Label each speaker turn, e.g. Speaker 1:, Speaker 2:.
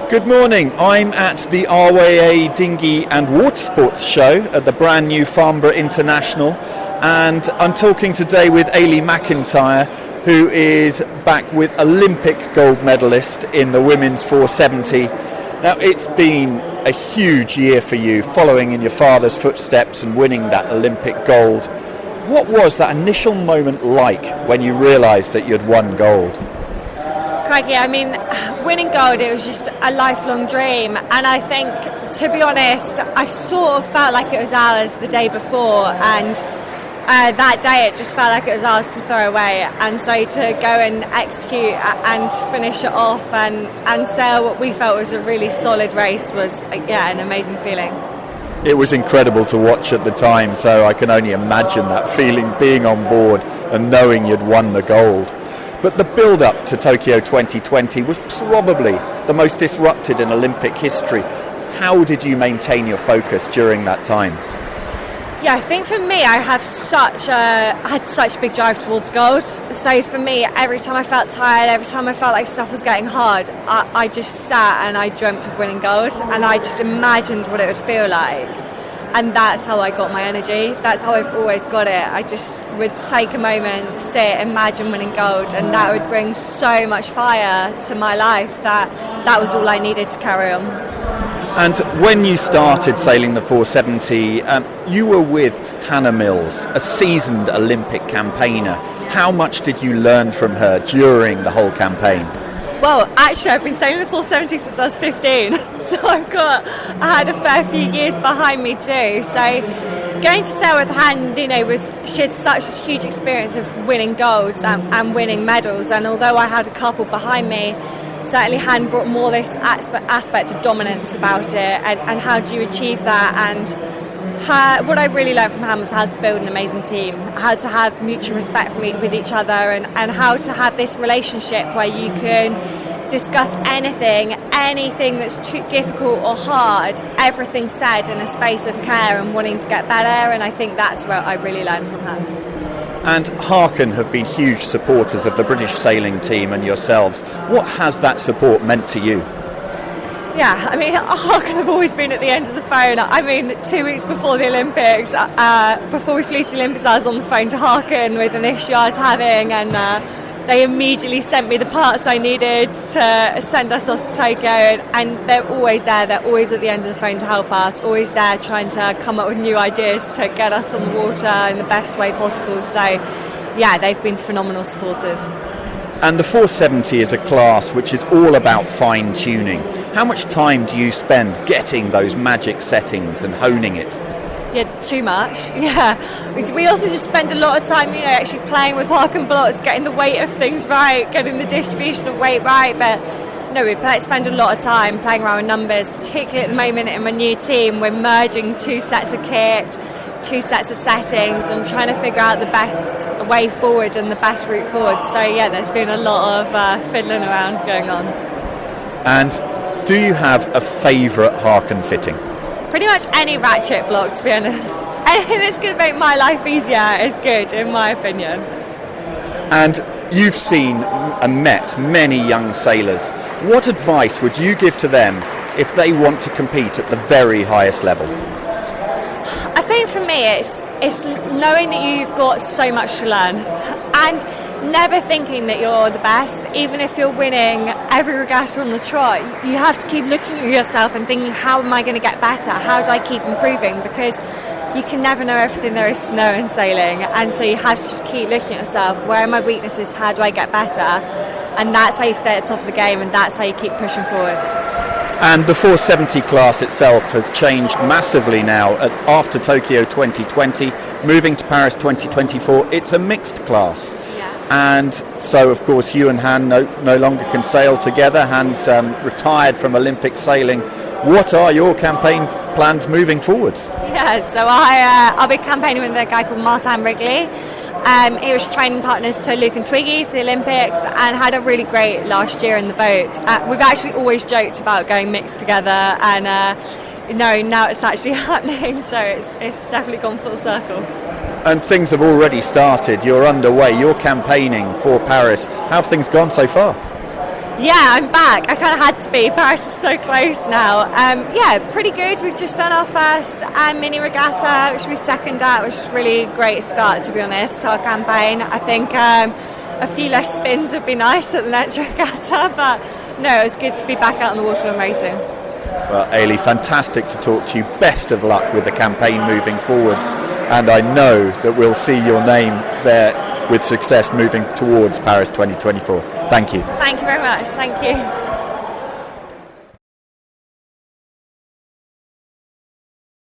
Speaker 1: Good morning. I'm at the RYA Dinghy and Watersports show at the brand new Farnborough International, and I'm talking today with Eilidh McIntyre, who is back with Olympic gold medalist in the women's 470. Now, it's been a huge year for you, following in your father's footsteps and winning that Olympic gold. What was that initial moment like when you realised that you'd won gold?
Speaker 2: Crikey, I mean, winning gold, it was just a lifelong dream, and I think, to be honest, I sort of felt like it was ours the day before, and that day it just felt like it was ours to throw away, and so to go and execute and finish it off and sail what we felt was a really solid race was, an amazing feeling.
Speaker 1: It was incredible to watch at the time, so I can only imagine that feeling, being on board and knowing you'd won the gold. But the build-up to Tokyo 2020 was probably the most disrupted in Olympic history. How did you maintain your focus during that time?
Speaker 2: Yeah, I think for me, I had such a big drive towards gold. So for me, every time I felt tired, every time I felt like stuff was getting hard, I just sat and I dreamt of winning gold, and I just imagined what it would feel like. And that's how I got my energy. That's how I've always got it. I just would take a moment, sit, imagine winning gold, and that would bring so much fire to my life that was all I needed to carry on.
Speaker 1: And when you started sailing the 470, you were with Hannah Mills, a seasoned Olympic campaigner. How much did you learn from her during the whole campaign?
Speaker 2: Well, actually, I've been sailing the 470 since I was 15, so I had a fair few years behind me too. So going to sail with Han, she had such a huge experience of winning golds and winning medals, and although I had a couple behind me, certainly Han brought more this aspect of dominance about it, and how do you achieve that, and what I've really learned from Han was how to build an amazing team, how to have mutual respect with each other, and how to have this relationship where you can discuss anything that's too difficult or hard, everything said in a space of care and wanting to get better, and I think that's where I really learned from Han.
Speaker 1: And Harken have been huge supporters of the British sailing team and yourselves. What has that support meant to you?
Speaker 2: Yeah, I mean, Harken have always been at the end of the phone. I mean, 2 weeks before the Olympics, before we flew to the Olympics, I was on the phone to Harken with an issue I was having, and they immediately sent me the parts I needed to send us off to Tokyo, and they're always there. They're always at the end of the phone to help us, always there trying to come up with new ideas to get us on the water in the best way possible. So, yeah, they've been phenomenal supporters.
Speaker 1: And the 470 is a class which is all about fine-tuning. How much time do you spend getting those magic settings and honing it?
Speaker 2: Yeah, too much. Yeah. We also just spend a lot of time, actually playing with Harken blocks, getting the weight of things right, getting the distribution of weight right. But no, we spend a lot of time playing around with numbers, particularly at the moment in my new team. We're merging 2 sets of kit, 2 sets of settings, and trying to figure out the best way forward and the best route forward. So yeah, there's been a lot of fiddling around going on.
Speaker 1: And do you have a favourite Harken fitting?
Speaker 2: Pretty much any ratchet block, to be honest. Anything that's going to make my life easier is good, in my opinion.
Speaker 1: And you've seen and met many young sailors. What advice would you give to them if they want to compete at the very highest level?
Speaker 2: I think for me it's knowing that you've got so much to learn, and never thinking that you're the best. Even if you're winning every regatta on the trot, you have to keep looking at yourself and thinking, how am I going to get better? How do I keep improving? Because you can never know everything there is to know in sailing, and so you have to just keep looking at yourself. Where are my weaknesses? How do I get better? And that's how you stay at the top of the game, and that's how you keep pushing forward.
Speaker 1: And the 470 class itself has changed massively now after Tokyo 2020, moving to Paris 2024. It's a mixed class.
Speaker 2: Yes.
Speaker 1: And so, of course, you and Han no longer can sail together. Han's retired from Olympic sailing. What are your campaign plans moving forward?
Speaker 2: Yeah, so I'll be campaigning with a guy called Martin Wrigley. He was training partners to Luke and Twiggy for the Olympics and had a really great last year in the boat. We've actually always joked about going mixed together, and now it's actually happening, so it's definitely gone full circle.
Speaker 1: And things have already started. You're underway. You're campaigning for Paris. How have things gone so far?
Speaker 2: Yeah, I'm back. I kind of had to be. Paris is so close now. Yeah, pretty good. We've just done our first mini regatta, which we second at, which is really a great start, to be honest, to our campaign. I think a few less spins would be nice at the next regatta, but no, it was good to be back out on the water and racing.
Speaker 1: Well, Eilidh, fantastic to talk to you. Best of luck with the campaign moving forwards, and I know that we'll see your name there with success moving towards Paris 2024. Thank you.
Speaker 2: Thank you very much. Thank you.